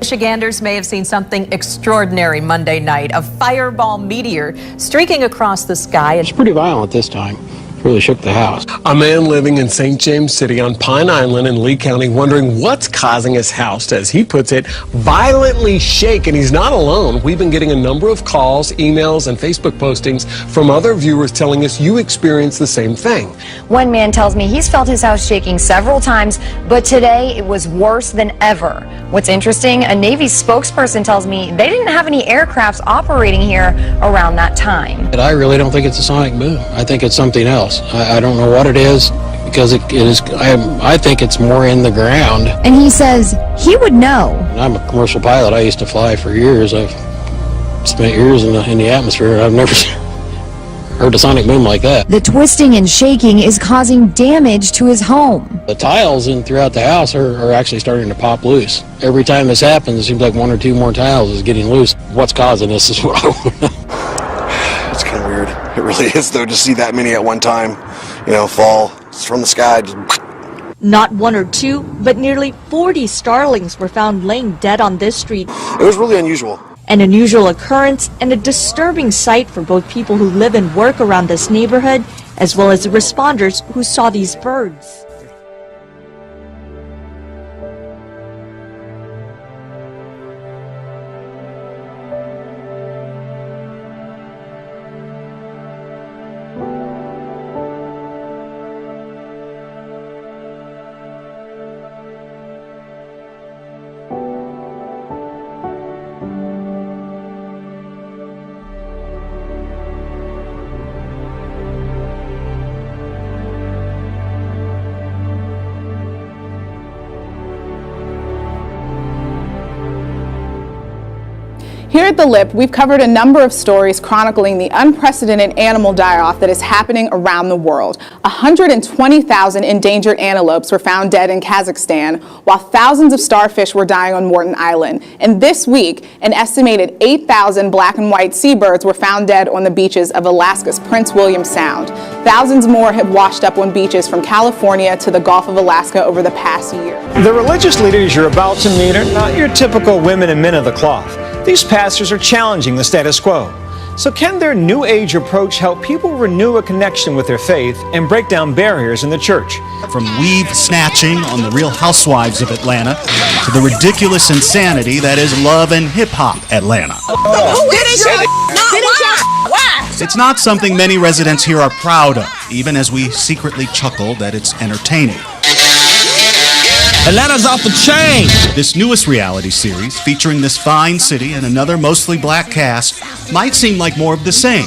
Michiganders may have seen something extraordinary Monday night, a fireball meteor streaking across the sky. It's pretty violent this time. Really shook the house. A man living in St. James City on Pine Island in Lee County wondering what's causing his house to, as he puts it, violently shake. And he's not alone. We've been getting a number of calls, emails, and Facebook postings from other viewers telling us you experience the same thing. One man tells me he's felt his house shaking several times, but today it was worse than ever. What's interesting, a Navy spokesperson tells me they didn't have any aircrafts operating here around that time. But I really don't think it's a sonic boom. I think it's something else. I don't know what it is, because it is. I think it's more in the ground. And he says he would know. I'm a commercial pilot. I used to fly for years. I've spent years in the atmosphere. I've never heard a sonic boom like that. The twisting and shaking is causing damage to his home. The tiles throughout the house are actually starting to pop loose. Every time this happens, it seems like one or two more tiles is getting loose. What's causing this is what I want to know. It's kind of weird. It really is, though, to see that many at one time, fall from the sky. Not one or two, but nearly 40 starlings were found laying dead on this street. It was really unusual. An unusual occurrence and a disturbing sight for both people who live and work around this neighborhood, as well as the responders who saw these birds. Here at The Lip, we've covered a number of stories chronicling the unprecedented animal die-off that is happening around the world. 120,000 endangered antelopes were found dead in Kazakhstan, while thousands of starfish were dying on Morton Island. And this week, an estimated 8,000 black and white seabirds were found dead on the beaches of Alaska's Prince William Sound. Thousands more have washed up on beaches from California to the Gulf of Alaska over the past year. The religious leaders you're about to meet are not your typical women and men of the cloth. These pastors are challenging the status quo. So can their New Age approach help people renew a connection with their faith and break down barriers in the church? From weave snatching on the Real Housewives of Atlanta to the ridiculous insanity that is Love and Hip Hop Atlanta. It's not something many residents here are proud of, even as we secretly chuckle that it's entertaining. Atlanta's off the chain! This newest reality series, featuring this fine city and another mostly black cast, might seem like more of the same.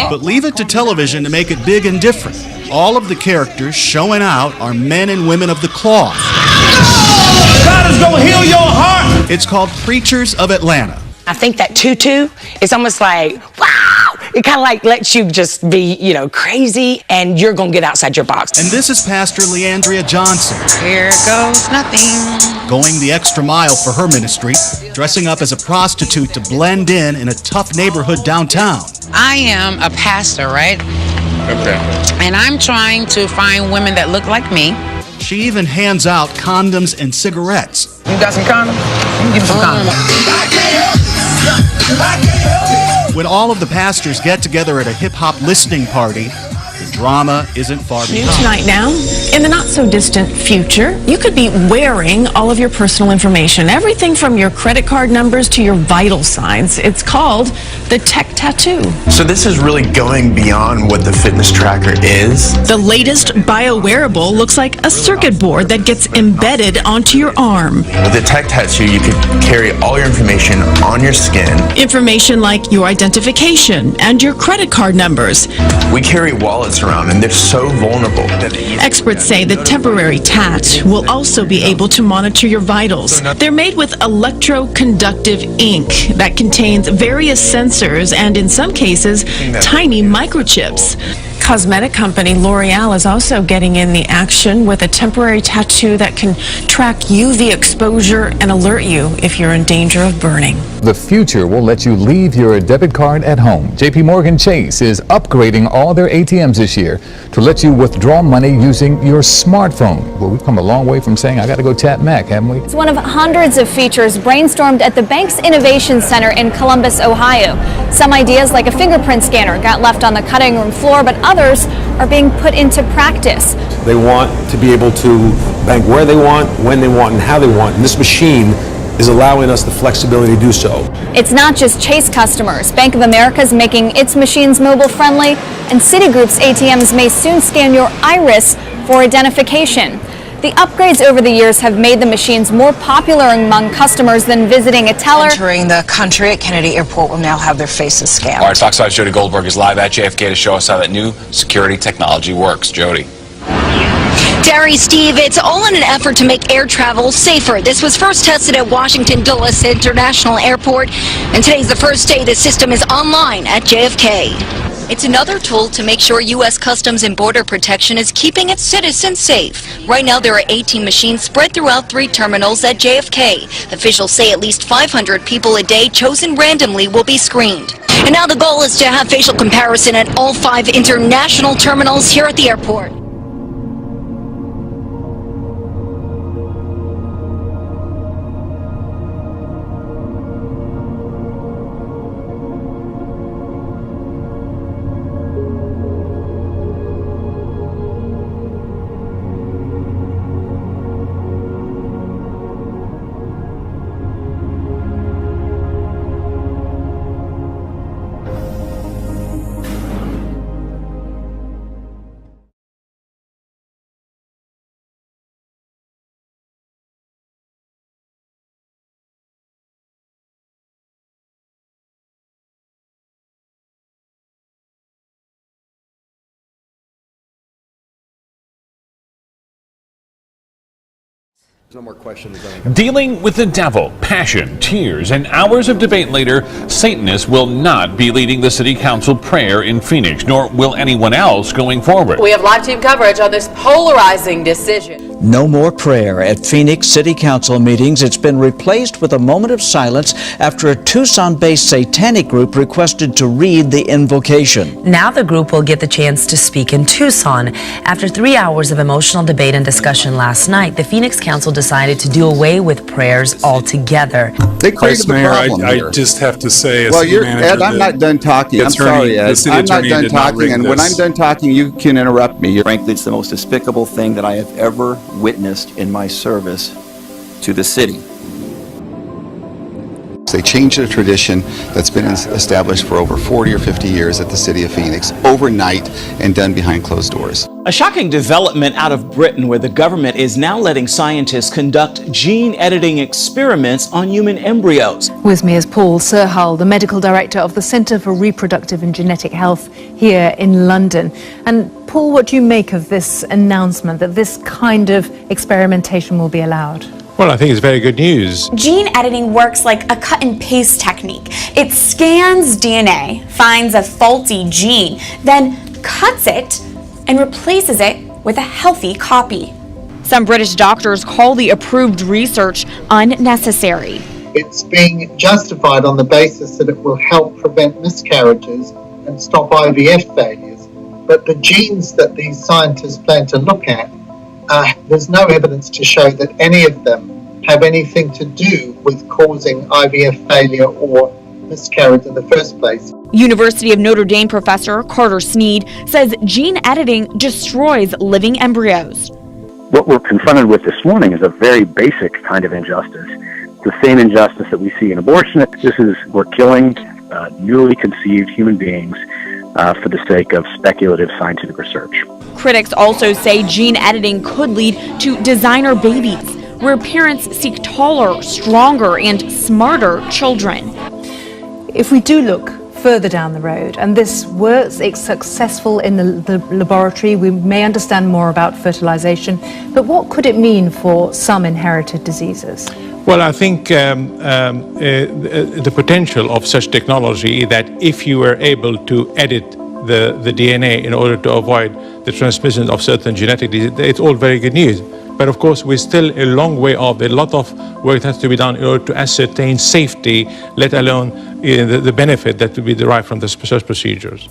But leave it to television to make it big and different. All of the characters showing out are men and women of the cloth. God is gonna heal your heart! It's called Preachers of Atlanta. I think that tutu is almost like, wow! It kind of like lets you just be, crazy, and you're going to get outside your box. And this is Pastor Leandria Johnson. Here goes nothing. Going the extra mile for her ministry, dressing up as a prostitute to blend in a tough neighborhood downtown. I am a pastor, right? Okay. And I'm trying to find women that look like me. She even hands out condoms and cigarettes. You got some condoms? Let me give you some condoms. When all of the pastors get together at a hip-hop listening party, the drama isn't far behind. New tonight now, in the not-so-distant future, you could be wearing all of your personal information, everything from your credit card numbers to your vital signs. It's called the tech tattoo. So this is really going beyond what the fitness tracker is? The latest bio-wearable looks like a circuit board that gets embedded onto your arm. With the tech tattoo, you could carry all your information on your skin. Information like your identification and your credit card numbers. We carry wallets around, and they're so vulnerable. Experts say the temporary tat will also be able to monitor your vitals. They're made with electroconductive ink that contains various sensors and, in some cases, tiny microchips. Cosmetic company L'Oreal is also getting in the action with a temporary tattoo that can track UV exposure and alert you if you're in danger of burning. The future will let you leave your debit card at home. JP Morgan Chase is upgrading all their ATMs this year to let you withdraw money using your smartphone. Well, we've come a long way from saying, I got to go tap Mac, haven't we? It's one of hundreds of features brainstormed at the bank's Innovation Center in Columbus, Ohio. Some ideas, like a fingerprint scanner, got left on the cutting room floor, but others are being put into practice. They want to be able to bank where they want, when they want, and how they want. And this machine is allowing us the flexibility to do so. It's not just Chase customers. Bank of America is making its machines mobile friendly, and Citigroup's ATMs may soon scan your iris for identification. The upgrades over the years have made the machines more popular among customers than visiting a teller. Entering the country at Kennedy Airport will now have their faces scanned. All right, Fox 5's Jody Goldberg is live at JFK to show us how that new security technology works. Jody. Terry, Steve, it's all in an effort to make air travel safer. This was first tested at Washington Dulles International Airport, and today's the first day the system is online at JFK. It's another tool to make sure U.S. Customs and Border Protection is keeping its citizens safe. Right now, there are 18 machines spread throughout 3 terminals at JFK. Officials say at least 500 people a day chosen randomly will be screened. And now the goal is to have facial comparison at all 5 international terminals here at the airport. No more questions. Dealing with the devil, passion, tears, and hours of debate later, Satanists will not be leading the city council prayer in Phoenix, nor will anyone else going forward. We have live team coverage on this polarizing decision. No more prayer at Phoenix City Council meetings. It's been replaced with a moment of silence after a Tucson-based satanic group requested to read the invocation. Now the group will get the chance to speak in Tucson. After 3 hours of emotional debate and discussion last night, the Phoenix Council decided to do away with prayers altogether. They created the problem here. I just have to say, as well, Ed, I'm not done talking. I'm sorry, Ed. I'm not done talking, and when I'm done talking, you can interrupt me. Frankly, it's the most despicable thing that I have ever witnessed in my service to the city. They changed a tradition that's been established for over 40 or 50 years at the city of Phoenix overnight and done behind closed doors. A shocking development out of Britain, where the government is now letting scientists conduct gene editing experiments on human embryos. With me is Paul Serhal, the medical director of the Centre for Reproductive and Genetic Health here in London. And Paul, what do you make of this announcement that this kind of experimentation will be allowed? Well, I think it's very good news. Gene editing works like a cut and paste technique. It scans DNA, finds a faulty gene, then cuts it and replaces it with a healthy copy. Some British doctors call the approved research unnecessary. It's being justified on the basis that it will help prevent miscarriages and stop IVF failures. But the genes that these scientists plan to look at, there's no evidence to show that any of them have anything to do with causing IVF failure or miscarriage in the first place. University of Notre Dame professor Carter Sneed says gene editing destroys living embryos. What we're confronted with this morning is a very basic kind of injustice. It's the same injustice that we see in abortion. We're killing newly conceived human beings for the sake of speculative scientific research. Critics also say gene editing could lead to designer babies, where parents seek taller, stronger, and smarter children. If we do look further down the road and this works, it's successful in the laboratory, we may understand more about fertilization, but what could it mean for some inherited diseases? Well, I think the potential of such technology, that if you were able to edit the DNA in order to avoid the transmission of certain genetic diseases. It's all very good news. But of course, we're still a long way off. A lot of work has to be done in order to ascertain safety, let alone the benefit that will be derived from such procedures.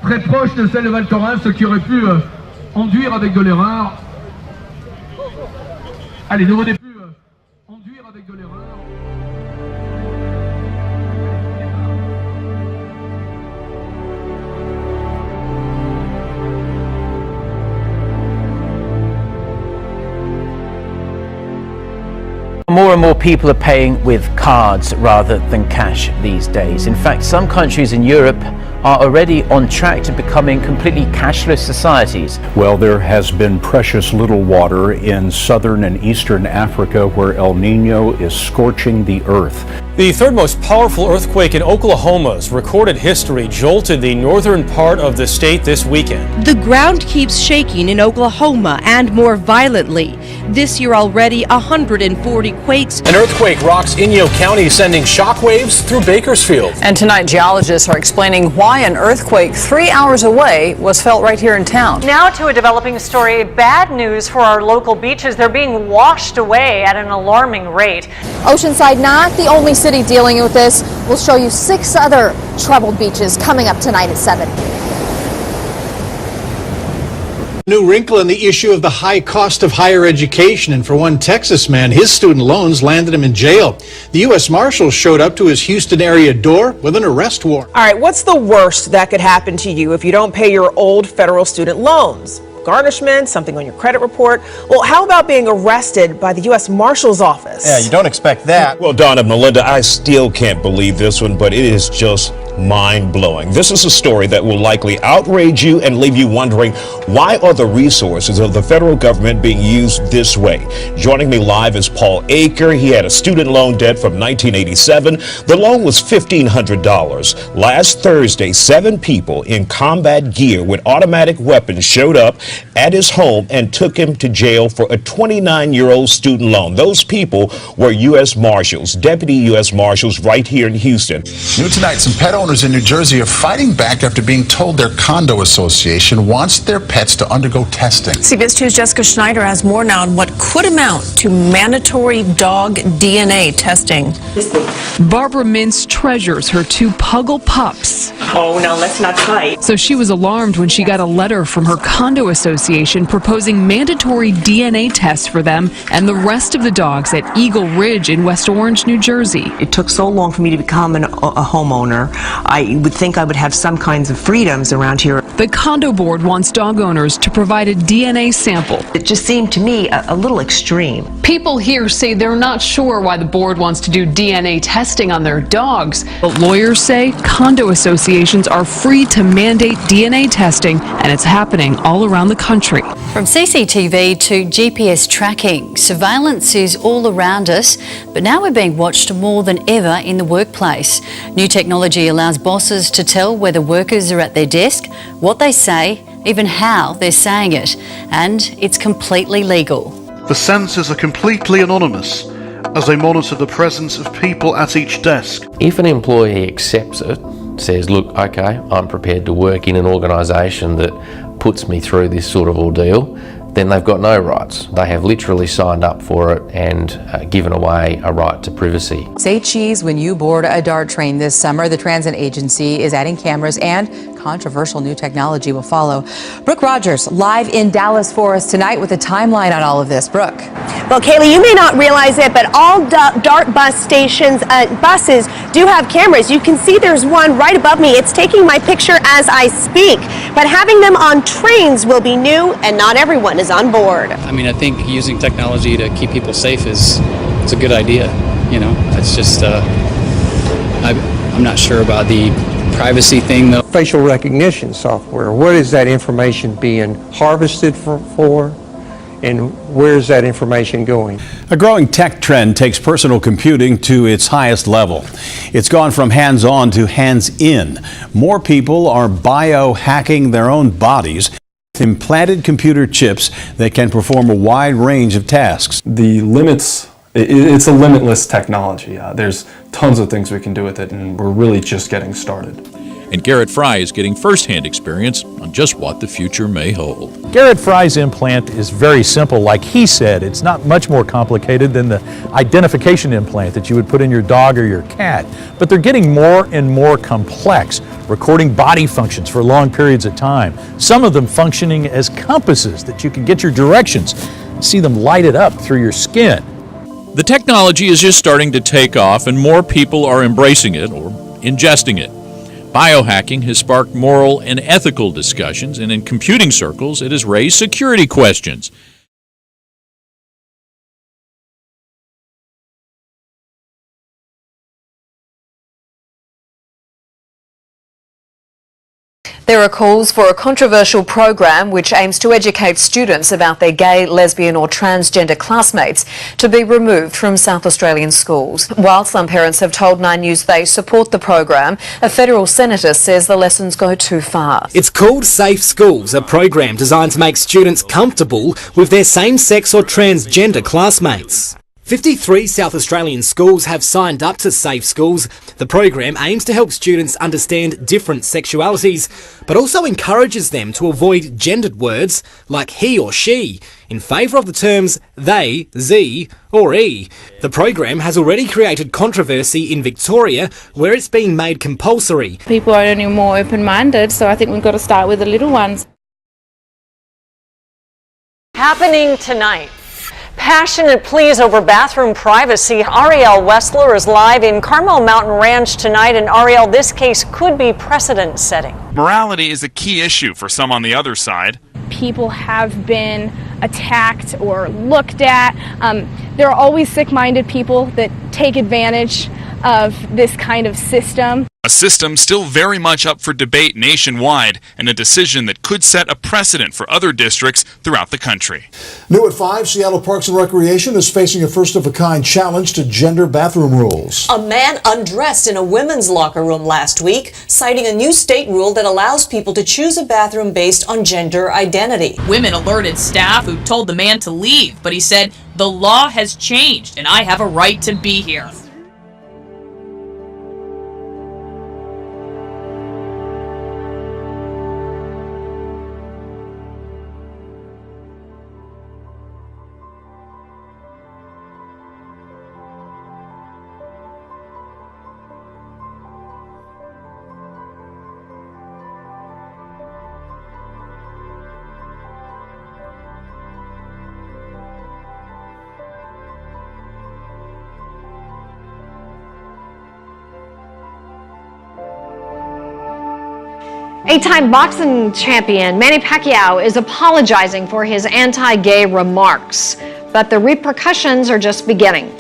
Très proche de celle de Val Thorens, ce qui aurait pu enduire avec de l'erreur. Allez, nouveau début, enduire avec de l'erreur. More and more people are paying with cards rather than cash these days. In fact, some countries in Europe are already on track to becoming completely cashless societies. Well, there has been precious little water in southern and eastern Africa where El Nino is scorching the earth. The third most powerful earthquake in Oklahoma's recorded history jolted the northern part of the state this weekend. The ground keeps shaking in Oklahoma and more violently. This year already 140 quakes. An earthquake rocks Inyo County, sending shockwaves through Bakersfield. And tonight, geologists are explaining why an earthquake 3 hours away was felt right here in town. Now to a developing story. Bad news for our local beaches. They're being washed away at an alarming rate. Oceanside not the only city dealing with this. We'll show you 6 other troubled beaches coming up tonight at 7. New wrinkle in the issue of the high cost of higher education, and for one Texas man, his student loans landed him in jail. The U.S. Marshals showed up to his Houston area door with an arrest warrant. All right, what's the worst that could happen to you if you don't pay your old federal student loans? Garnishment, something on your credit report? Well, how about being arrested by the U.S. Marshal's Office? Yeah, you don't expect that. Well, Donna, Melinda, I still can't believe this one, but it is just mind-blowing. This is a story that will likely outrage you and leave you wondering, why are the resources of the federal government being used this way? Joining me live is Paul Aker. He had a student loan debt from 1987. The loan was $1,500. Last Thursday, 7 people in combat gear with automatic weapons showed up at his home and took him to jail for a 29-year-old student loan. Those people were U.S. Marshals, Deputy U.S. Marshals right here in Houston. New tonight, some pet owners in New Jersey are fighting back after being told their condo association wants their pets to undergo testing. CBS 2's Jessica Schneider has more now on what could amount to mandatory dog DNA testing. Barbara Mintz treasures her 2 Puggle pups. Oh, no, let's not fight. So she was alarmed when she got a letter from her condo association proposing mandatory DNA tests for them and the rest of the dogs at Eagle Ridge in West Orange, New Jersey. It took so long for me to become a homeowner. I would think I would have some kinds of freedoms around here. The condo board wants dog owners to provide a DNA sample. It just seemed to me a little extreme. People here say they're not sure why the board wants to do DNA testing on their dogs. But lawyers say condo associations are free to mandate DNA testing, and it's happening all around the country. From CCTV to GPS tracking, surveillance is all around us, but now we're being watched more than ever in the workplace. New technology allows bosses to tell whether workers are at their desk, what they say, even how they're saying it, and it's completely legal. The sensors are completely anonymous as they monitor the presence of people at each desk. If an employee accepts it, says, look, okay, I'm prepared to work in an organisation that puts me through this sort of ordeal, then they've got no rights. They have literally signed up for it and given away a right to privacy. Say cheese when you board a DART train this summer. The transit agency is adding cameras and controversial new technology will follow. Brooke Rogers live in Dallas for us tonight with a timeline on all of this. Brooke. Well, Kaylee, you may not realize it, but all DART bus stations, buses do have cameras. You can see there's one right above me. It's taking my picture as I speak. But having them on trains will be new, and not everyone is on board. I mean, I think using technology to keep people safe is a good idea. You know, it's just, I'm not sure about the privacy thing, though. Facial recognition software, what is that information being harvested for? And where's that information going? A growing tech trend takes personal computing to its highest level. It's gone from hands-on to hands-in. More people are biohacking their own bodies with implanted computer chips that can perform a wide range of tasks. The limits, it's a limitless technology. There's tons of things we can do with it, and we're really just getting started. And Garrett Fry is getting first-hand experience on just what the future may hold. Garrett Fry's implant is very simple. Like he said, it's not much more complicated than the identification implant that you would put in your dog or your cat. But they're getting more and more complex, recording body functions for long periods of time. Some of them functioning as compasses that you can get your directions and see them lighted up through your skin. The technology is just starting to take off, and more people are embracing it or ingesting it. Biohacking has sparked moral and ethical discussions, and in computing circles, it has raised security questions. There are calls for a controversial program which aims to educate students about their gay, lesbian or transgender classmates to be removed from South Australian schools. While some parents have told 9 News they support the program, a federal senator says the lessons go too far. It's called Safe Schools, a program designed to make students comfortable with their same-sex or transgender classmates. 53 South Australian schools have signed up to Safe Schools. The program aims to help students understand different sexualities, but also encourages them to avoid gendered words like he or she, in favour of the terms they, ze, or e. The program has already created controversy in Victoria, where it's being made compulsory. People are only more open-minded, so I think we've got to start with the little ones. Happening tonight. Passionate pleas over bathroom privacy. Ariel Westler is live in Carmel Mountain Ranch tonight. And Ariel, this case could be precedent-setting. Morality is a key issue for some on the other side. People have been attacked or looked at. There are always sick-minded people that take advantage of this kind of system. A system still very much up for debate nationwide, and a decision that could set a precedent for other districts throughout the country. New at 5, Seattle Parks and Recreation is facing a first-of-a-kind challenge to gender bathroom rules. A man undressed in a women's locker room last week, citing a new state rule that allows people to choose a bathroom based on gender identity. Women alerted staff who told the man to leave, but he said, "The law has changed and I have a right to be here." Eight-time boxing champion Manny Pacquiao is apologizing for his anti-gay remarks, but the repercussions are just beginning.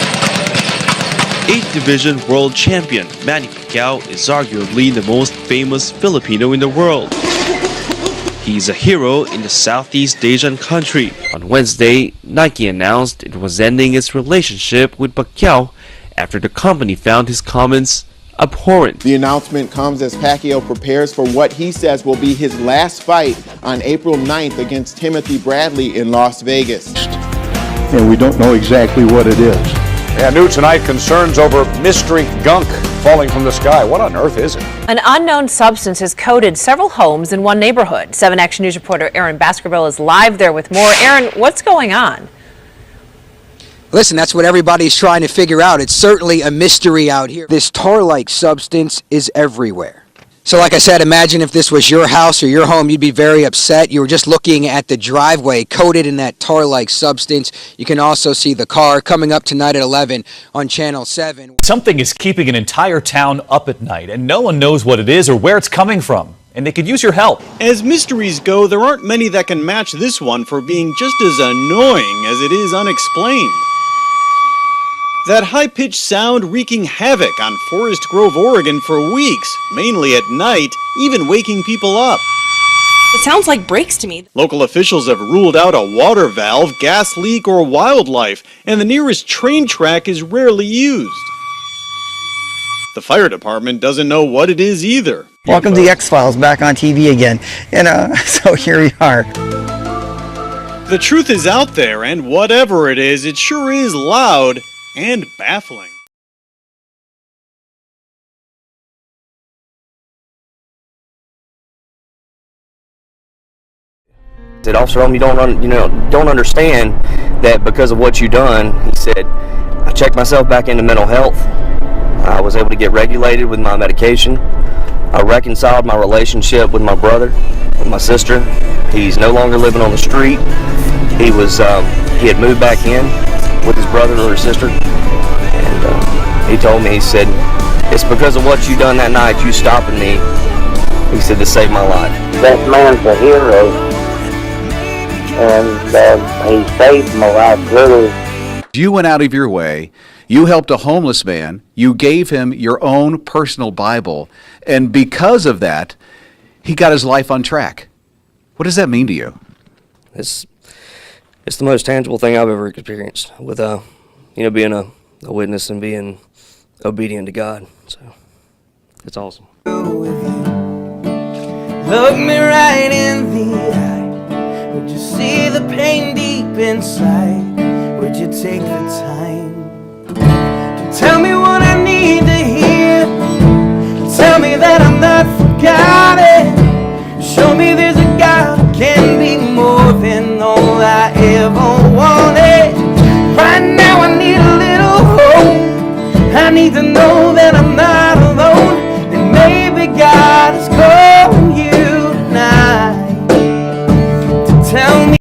8th Division World Champion Manny Pacquiao is arguably the most famous Filipino in the world. He's a hero in the Southeast Asian country. On Wednesday, Nike announced it was ending its relationship with Pacquiao after the company found his comments abhorrent. The announcement comes as Pacquiao prepares for what he says will be his last fight on April 9th against Timothy Bradley in Las Vegas. And we don't know exactly what it is. And new tonight, concerns over mystery gunk falling from the sky. What on earth is it? An unknown substance has coated several homes in one neighborhood. 7 Action News reporter Aaron Baskerville is live there with more. Aaron, what's going on? Listen, that's what everybody's trying to figure out. It's certainly a mystery out here. This tar-like substance is everywhere. So like I said, imagine if this was your house or your home, you'd be very upset. You were just looking at the driveway coated in that tar-like substance. You can also see the car coming up tonight at 11 on Channel 7. Something is keeping an entire town up at night, and no one knows what it is or where it's coming from. And they could use your help. As mysteries go, there aren't many that can match this one for being just as annoying as it is unexplained. That high-pitched sound wreaking havoc on Forest Grove, Oregon for weeks, mainly at night, even waking people up. It sounds like brakes to me. Local officials have ruled out a water valve, gas leak, or wildlife, and the nearest train track is rarely used. The fire department doesn't know what it is either. Welcome to the X-Files, back on TV again. And so here we are. The truth is out there, and whatever it is, it sure is loud and baffling. Said, Officer Holm, you don't understand that because of what you done. He said, I checked myself back into mental health. I was able to get regulated with my medication. I reconciled my relationship with my brother, with my sister. He's no longer living on the street. He had moved back in with his brother or his sister. And he told me, he said, it's because of what you done that night, you stopping me. He said, to save my life. That man's a hero. And he saved my life, really. You went out of your way, you helped a homeless man, you gave him your own personal Bible, and because of that, he got his life on track. What does that mean to you? It's the most tangible thing I've ever experienced with being a witness and being obedient to God. So it's awesome. Look me right in the eye. Would you see the pain deep inside? Would you take the time to tell me what I need to hear? Tell me that I'm not forgotten. Show me there's a God who can be more than all I ever wanted. Right now I need a little hope. I need to know that I'm not alone. And maybe God is calling you tonight to tell me.